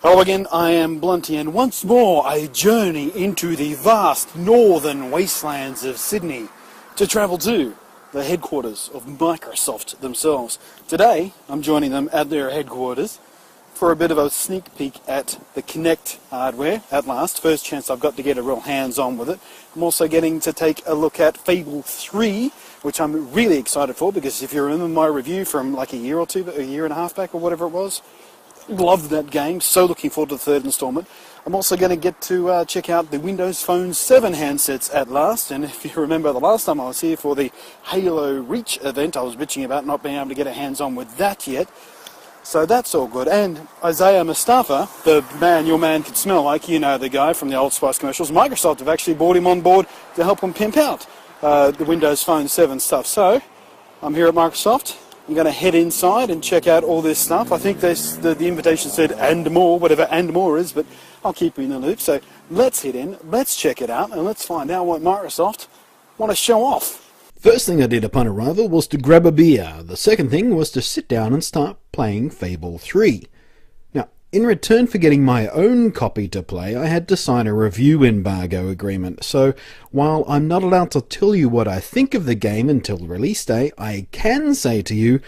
Hello again, I am Blunty, and once more I journey into the vast northern wastelands of Sydney to travel to the headquarters of Microsoft themselves. Today, I'm joining them at their headquarters for a bit of a sneak peek at the Kinect hardware at last. First chance I've got to get a real hands-on with it. I'm also getting to take a look at Fable 3, which I'm really excited for, because if you remember my review from like a year and a half back or whatever it was, loved that game, so looking forward to the third installment. I'm also going to get to check out the Windows Phone 7 handsets at last, and if you remember the last time I was here for the Halo Reach event, I was bitching about not being able to get a hands-on with that yet. So that's all good. And Isaiah Mustafa, the man your man could smell like, you know, the guy from the OldSpice commercials, Microsoft have actually brought him on board to help him pimp out the Windows Phone 7 stuff. So I'm here at Microsoft. I'm going to head inside and check out all this stuff. I think the invitation said and more, whatever and more is, but I'll keep you in the loop. So let's head in, let's check it out, and let's find out what Microsoft want to show off. First thing I did upon arrival was to grab a beer. The second thing was to sit down and start playing Fable 3. Now, in return for getting my own copy to play, I had to sign a review embargo agreement. So, while I'm not allowed to tell you what I think of the game until release day, I can say to you,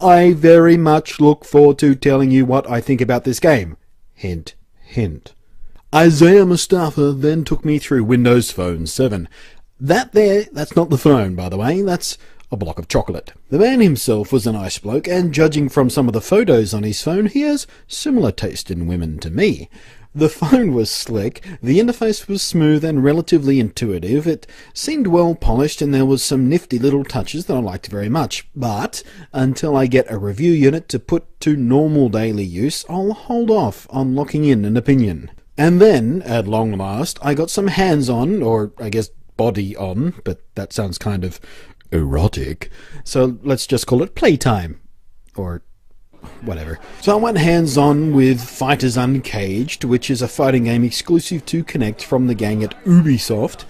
I very much look forward to telling you what I think about this game. Hint, hint. Isaiah Mustafa then took me through Windows Phone 7. That's not the phone, by the way, that's a block of chocolate. The man himself was a nice bloke, and judging from some of the photos on his phone, he has similar taste in women to me. The phone was slick, the interface was smooth and relatively intuitive, it seemed well polished, and there was some nifty little touches that I liked very much. But until I get a review unit to put to normal daily use, I'll hold off on locking in an opinion. And then, at long last, I got some hands-on, or I guess body on, but that sounds kind of erotic, so let's just call it playtime, or whatever. So I went hands-on with Fighters Uncaged, which is a fighting game exclusive to Kinect from the gang at Ubisoft.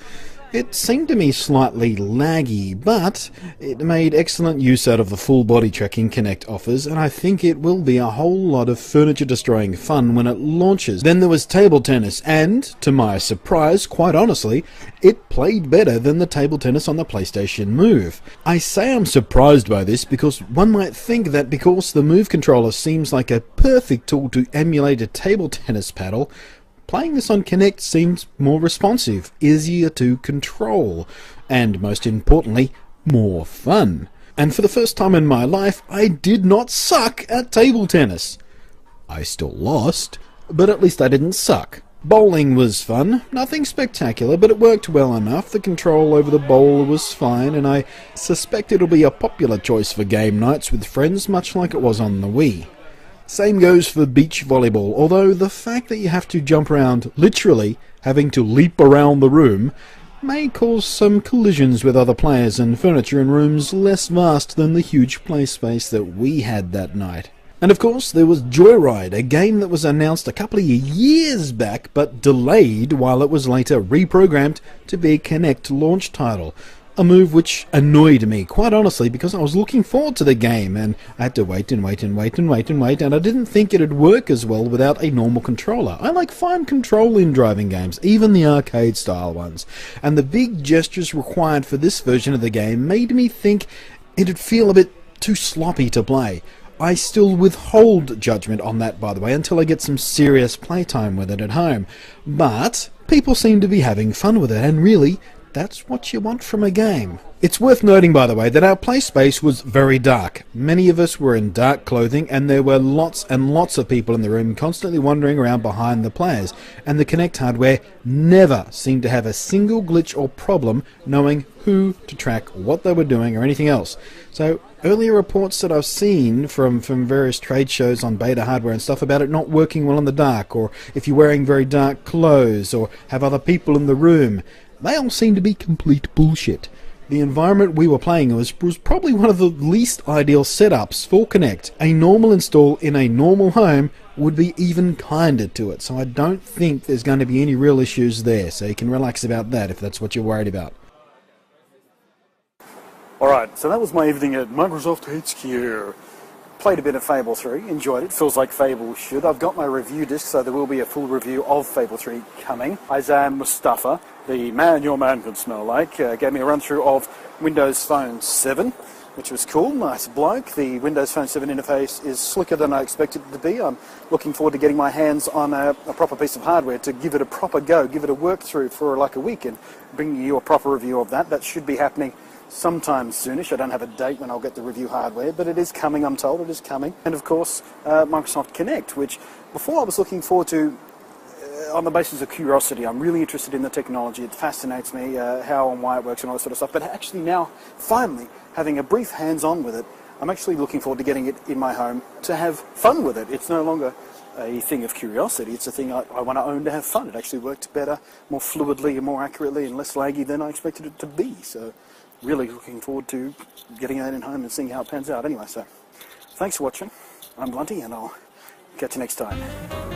It seemed to me slightly laggy, but it made excellent use out of the full body tracking Kinect offers, and I think it will be a whole lot of furniture-destroying fun when it launches. Then there was table tennis, and, to my surprise, quite honestly, it played better than the table tennis on the PlayStation Move. I say I'm surprised by this because one might think that because the Move controller seems like a perfect tool to emulate a table tennis paddle, playing this on Kinect seems more responsive, easier to control, and most importantly, more fun. And for the first time in my life, I did not suck at table tennis. I still lost, but at least I didn't suck. Bowling was fun, nothing spectacular, but it worked well enough. The control over the bowler was fine, and I suspect it'll be a popular choice for game nights with friends, much like it was on the Wii. Same goes for beach volleyball, although the fact that you have to jump around, literally having to leap around the room, may cause some collisions with other players and furniture in rooms less vast than the huge play space that we had that night. And of course there was Joyride, a game that was announced a couple of years back but delayed while it was later reprogrammed to be a Kinect launch title. A move which annoyed me, quite honestly, because I was looking forward to the game, and I had to wait, and I didn't think it'd work as well without a normal controller. I like fine control in driving games, even the arcade-style ones, and the big gestures required for this version of the game made me think it'd feel a bit too sloppy to play. I still withhold judgment on that, by the way, until I get some serious playtime with it at home. But people seem to be having fun with it, and really, that's what you want from a game. It's worth noting, by the way, that our play space was very dark. Many of us were in dark clothing, and there were lots and lots of people in the room constantly wandering around behind the players, and the Kinect hardware never seemed to have a single glitch or problem knowing who to track, what they were doing, or anything else. So earlier reports that I've seen from various trade shows on beta hardware and stuff about it not working well in the dark, or if you're wearing very dark clothes, or have other people in the room, they all seem to be complete bullshit. The environment we were playing was probably one of the least ideal setups for Kinect. A normal install in a normal home would be even kinder to it, so I don't think there's going to be any real issues there, so you can relax about that if that's what you're worried about. Alright, so that was my evening at Microsoft HQ. played a bit of Fable 3, enjoyed it, feels like Fable should. I've got my review disc, so there will be a full review of Fable 3 coming. Isam Mustafa, the man your man can smell like, gave me a run through of Windows Phone 7, which was cool, nice bloke. The Windows Phone 7 interface is slicker than I expected it to be. I'm looking forward to getting my hands on a proper piece of hardware to give it a proper go, give it a work through for like a week and bring you a proper review of that. That should be happening sometime soonish. I don't have a date when I'll get the review hardware, but it is coming, I'm told, it is coming. And of course, Microsoft Kinect, which before I was looking forward to on the basis of curiosity. I'm really interested in the technology. It fascinates me, how and why it works and all that sort of stuff. But actually now, finally, having a brief hands-on with it, I'm actually looking forward to getting it in my home to have fun with it. It's no longer a thing of curiosity. It's a thing I want to own to have fun. It actually worked better, more fluidly and more accurately and less laggy than I expected it to be. So really looking forward to getting that in home and seeing how it pans out. Anyway, so thanks for watching. I'm Blunty and I'll catch you next time.